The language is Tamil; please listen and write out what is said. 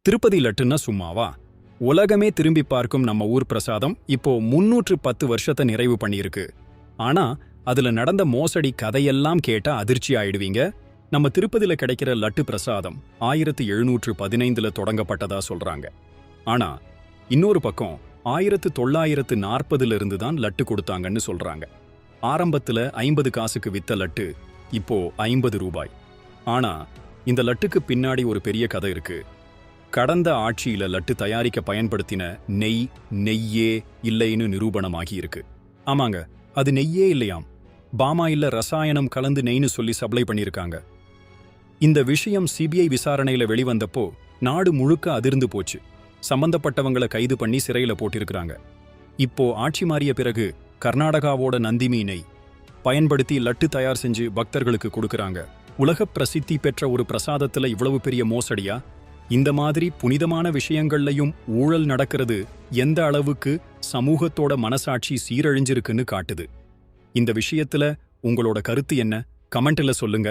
திருப்பதி லட்டுன்னா சும்மாவா? உலகமே திரும்பி பார்க்கும் நம்ம ஊர் பிரசாதம் இப்போ 310 வருஷத்தை நிறைவு பண்ணியிருக்கு. ஆனா அதுல நடந்த மோசடி கதையெல்லாம் கேட்டா அதிர்ச்சி ஆயிடுவீங்க. நம்ம திருப்பதில கிடைக்கிற லட்டு பிரசாதம் 1715ல தொடங்கப்பட்டதா சொல்றாங்க. ஆனா இன்னொரு பக்கம் 1940ல இருந்து தான் லட்டு கொடுத்தாங்கன்னு சொல்றாங்க. ஆரம்பத்துல 50 காசுக்கு வித்த லட்டு இப்போ 50 ரூபாய். ஆனா இந்த லட்டுக்கு பின்னாடி ஒரு பெரிய கதை இருக்கு. கடந்த ஆட்சியில லட்டு தயாரிக்க பயன்படுத்தின நெய்யே இல்லைன்னு நிரூபணமாகி இருக்கு. ஆமாங்க, அது நெய்யே இல்லையாம். பாமாயில்ல ரசாயனம் கலந்து நெய்னு சொல்லி சப்ளை பண்ணியிருக்காங்க. இந்த விஷயம் சிபிஐ விசாரணையில வெளிவந்தப்போ நாடு முழுக்க அதிர்ந்து போச்சு. சம்பந்தப்பட்டவங்களை கைது பண்ணி சிறையில போட்டிருக்கிறாங்க. இப்போ ஆட்சி மாறிய பிறகு கர்நாடகாவோட நந்தினி நெய் பயன்படுத்தி லட்டு தயார் செஞ்சு பக்தர்களுக்கு கொடுக்கறாங்க. உலக பிரசித்தி பெற்ற ஒரு பிரசாதத்துல இவ்வளவு பெரிய மோசடியா? இந்த மாதிரி புனிதமான விஷயங்கள்லையும் ஊழல் நடக்கிறது எந்த அளவுக்கு சமூகத்தோட மனசாட்சி சீரழிஞ்சிருக்குன்னு காட்டுது. இந்த விஷயத்துல உங்களோட கருத்து என்ன? கமெண்ட்ல சொல்லுங்க.